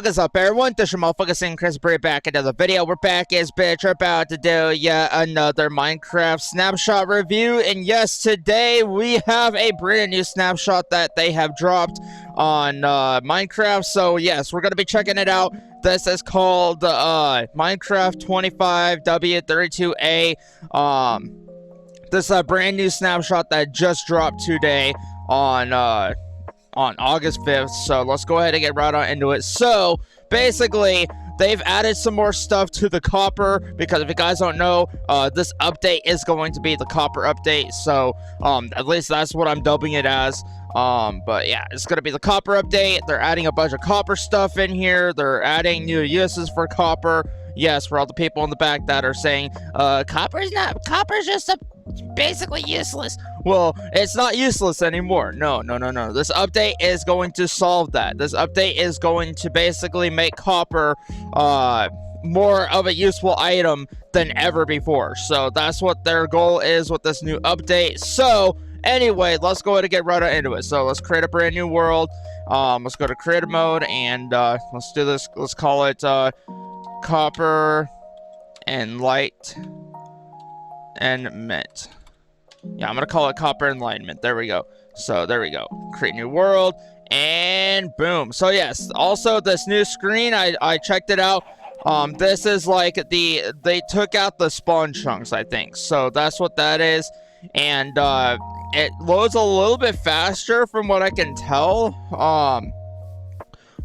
What is up, everyone? This is your motherfucking Chris Bray back into the video. We're back as bitch. We're about to do yet another Minecraft snapshot review. And yes, today we have a brand new snapshot that they have dropped on Minecraft. So yes, we're going to be checking it out. This is called Minecraft 25W32A. This is a brand new snapshot that just dropped today on August 5th, so let's go ahead and get right on into it. So, basically, they've added some more stuff to the copper, because if you guys don't know, this update is going to be the copper update, so, at least that's what I'm dubbing it as. But yeah, it's gonna be the copper update. They're adding a bunch of copper stuff in here. They're adding new uses for copper. Yes, for all the people in the back that are saying, copper's just basically useless. Well, it's not useless anymore. No. This update is going to solve that. This update is going to basically make copper, more of a useful item than ever before. So that's what their goal is with this new update. So, anyway, let's go ahead and get right into it. So let's create a brand new world. Let's go to creative mode and let's do this. Let's call it copper and light and mint. Yeah, I'm gonna call it copper enlightenment. There we go. So there we go. Create new world and boom. So yes, also this new screen, I checked it out. This is like they took out the spawn chunks, I think. So that's what that is. And it loads a little bit faster from what I can tell.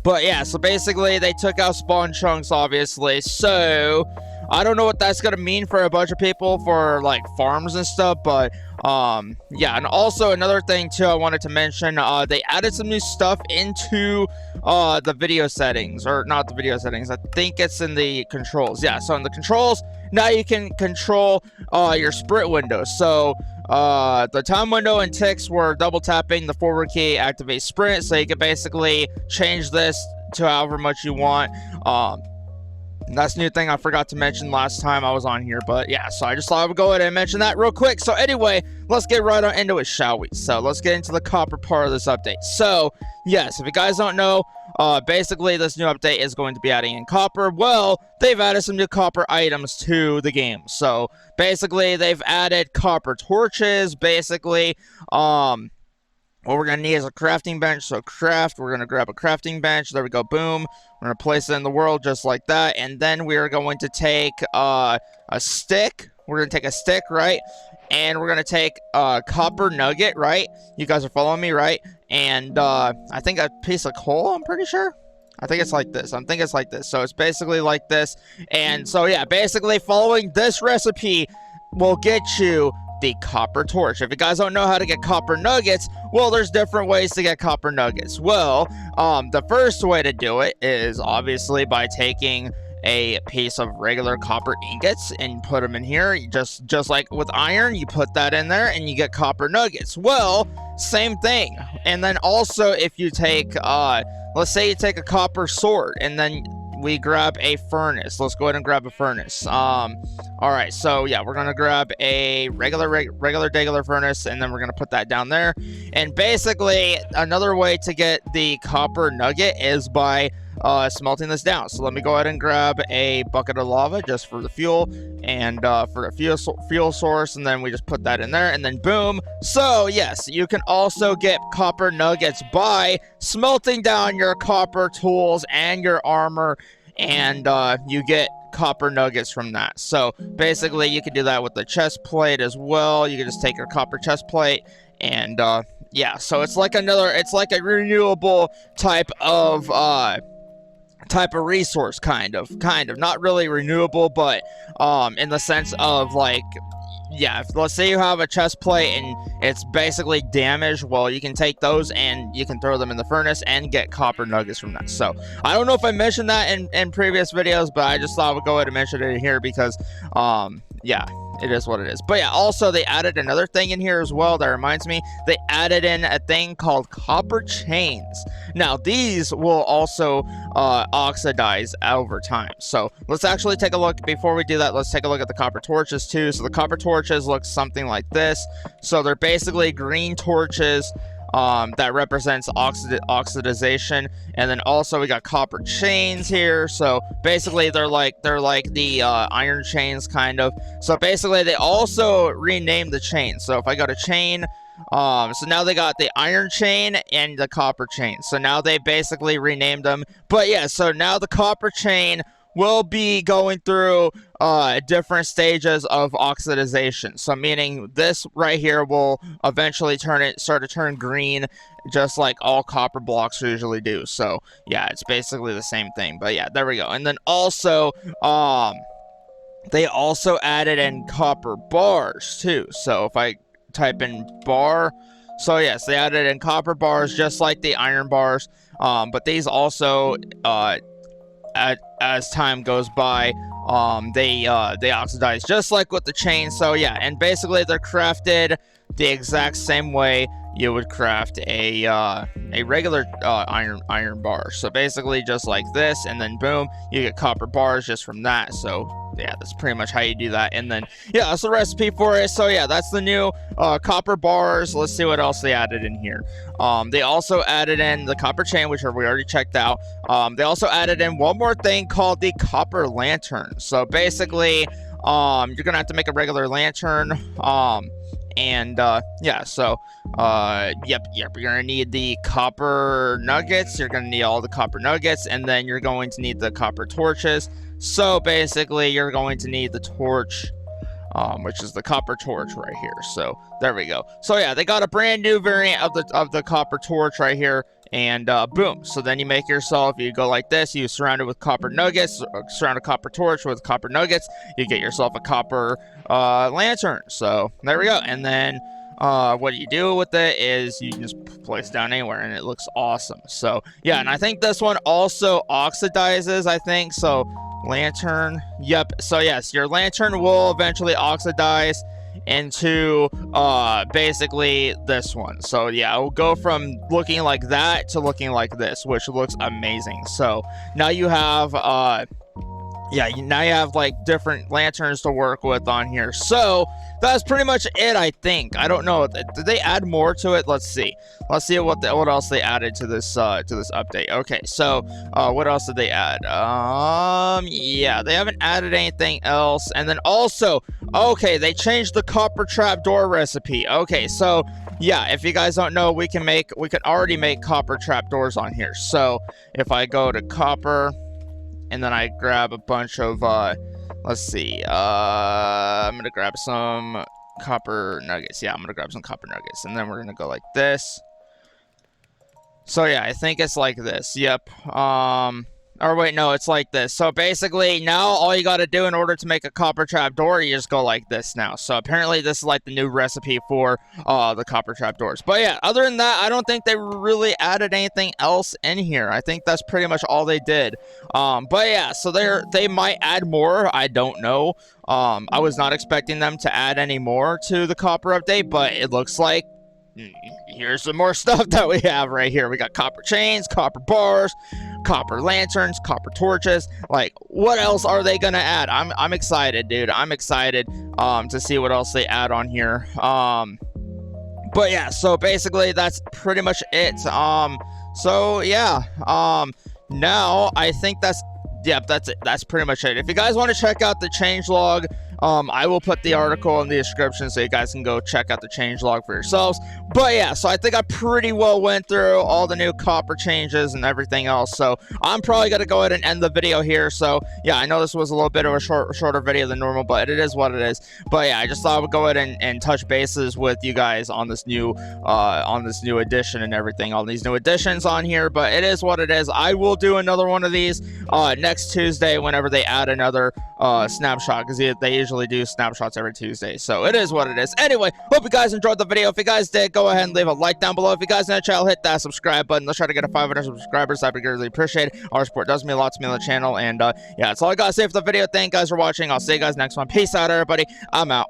But yeah, so basically they took out spawn chunks, obviously. So I don't know what that's gonna mean for a bunch of people for like farms and stuff, but yeah. And also another thing too I wanted to mention, they added some new stuff into the video settings, or not the video settings, I think it's in the controls. Yeah, so in the controls now you can control your sprint window. So the time window and ticks were double tapping the forward key activate sprint, so you can basically change this to however much you want. And that's a new thing I forgot to mention last time I was on here, but yeah, so I just thought I would go ahead and mention that real quick. So anyway, let's get right on into it, shall we? So let's get into the copper part of this update. So yes, if you guys don't know, basically this new update is going to be adding in copper. Well, they've added some new copper items to the game. So basically they've added copper torches. Basically, what we're going to need is a crafting bench. So craft, we're going to grab a crafting bench. There we go, boom. We're going to place it in the world just like that. And then we are going to take a stick. We're going to take a stick, right? And we're going to take a copper nugget, right? You guys are following me, right? And I think a piece of coal, I'm pretty sure. I think it's like this. So it's basically like this. And so yeah, basically following this recipe will get you the copper torch. If you guys don't know how to get copper nuggets, well, there's different ways to get copper nuggets. Well, the first way to do it is obviously by taking a piece of regular copper ingots and put them in here. Just like with iron, you put that in there and you get copper nuggets. Well, same thing. And then also if you take let's say you take a copper sword and then we grab a furnace. Let's go ahead and grab a furnace. Alright, so yeah, we're gonna grab a regular furnace, and then we're gonna put that down there. And basically, another way to get the copper nugget is by smelting this down. So let me go ahead and grab a bucket of lava just for the fuel, and for the fuel source, and then we just put that in there, and then boom. So yes, you can also get copper nuggets by smelting down your copper tools and your armor, and you get copper nuggets from that. So basically you can do that with the chest plate as well. You can just take your copper chest plate and yeah, so it's like a renewable type of resource, kind of not really renewable, but in the sense of like, yeah, if, let's say you have a chest plate and it's basically damaged, well, you can take those and you can throw them in the furnace and get copper nuggets from that. So I don't know if I mentioned that in previous videos, but I just thought I would go ahead and mention it here because yeah, it is what it is. But yeah, also they added another thing in here as well that reminds me. They added in a thing called copper chains. Now these will also oxidize over time. So let's actually take a look. Before we do that, let's take a look at the copper torches too. So the copper torches look something like this. So they're basically green torches that represents oxidization. And then also we got copper chains here. So basically they're like the iron chains kind of. So basically they also renamed the chain. So if I go to chain, so now they got the iron chain and the copper chain. So now they basically renamed them. But yeah, so now the copper chain will be going through different stages of oxidization. So meaning this right here will eventually start to turn green, just like all copper blocks usually do. So yeah, it's basically the same thing. But yeah, there we go. And then also they also added in copper bars too. So if I type in bar, so yes, they added in copper bars just like the iron bars, but these also as time goes by, they oxidize just like with the chain. So yeah, and basically they're crafted the exact same way you would craft a regular iron bar. So basically just like this, and then boom, you get copper bars just from that. So yeah, that's pretty much how you do that. And then yeah, that's the recipe for it. So yeah, that's the new copper bars. Let's see what else they added in here. They also added in the copper chain, which we already checked out. They also added in one more thing called the copper lantern. So basically you're gonna have to make a regular lantern, and yeah, so yep, you're gonna need the copper nuggets. You're gonna need all the copper nuggets, and then you're going to need the copper torches. So basically you're going to need the torch, which is the copper torch right here. So there we go. So yeah, they got a brand new variant of the copper torch right here, and boom. So then you make yourself, you go like this, you surround it with copper nuggets, surround a copper torch with copper nuggets, you get yourself a copper lantern. So there we go. And then what you do with it is you just place it down anywhere, and it looks awesome. So yeah, and I think this one also oxidizes, I think. So lantern, yep. So yes, your lantern will eventually oxidize into basically this one. So yeah, it will go from looking like that to looking like this, which looks amazing. So now you have yeah, now you have like different lanterns to work with on here. So that's pretty much it, I think. I don't know. Did they add more to it? Let's see. Let's see what else they added to this update. Okay, so what else did they add? Yeah, they haven't added anything else. And then also, okay, they changed the copper trapdoor recipe. Okay, so yeah, if you guys don't know, we can already make copper trapdoors on here. So if I go to copper, and then I grab a bunch of, let's see, I'm going to grab some copper nuggets. Yeah, I'm going to grab some copper nuggets. And then we're going to go like this. So yeah, I think it's like this. Yep. Or wait, no, it's like this. So basically, now all you got to do in order to make a copper trapdoor, you just go like this now. So apparently this is like the new recipe for the copper trapdoors. But yeah, other than that, I don't think they really added anything else in here. I think that's pretty much all they did. But yeah, so they might add more. I don't know. I was not expecting them to add any more to the copper update, but it looks like here's some more stuff that we have right here. We got copper chains, copper bars, copper lanterns, copper torches. Like, what else are they gonna add? I'm excited, dude. I'm excited to see what else they add on here. But yeah, so basically that's pretty much it. So yeah, now I think that's it. That's pretty much it. If you guys want to check out the changelog, I will put the article in the description so you guys can go check out the changelog for yourselves. But yeah, so I think I pretty well went through all the new copper changes and everything else. So I'm probably going to go ahead and end the video here. So yeah, I know this was a little bit of a shorter video than normal, but it is what it is. But yeah, I just thought I would go ahead and touch bases with you guys on this new edition and everything, all these new additions on here. But it is what it is. I will do another one of these next Tuesday whenever they add another snapshot, because they usually do snapshots every Tuesday. So it is what it is. Anyway, hope you guys enjoyed the video. If you guys did, go ahead and leave a like down below. If you guys are new to the channel, hit that subscribe button. Let's try to get to 500 subscribers. That'd be greatly appreciated. Our support does mean a lot to me on the channel. And yeah, that's all I gotta say for the video. Thank you guys for watching. I'll see you guys next one. Peace out, everybody. I'm out.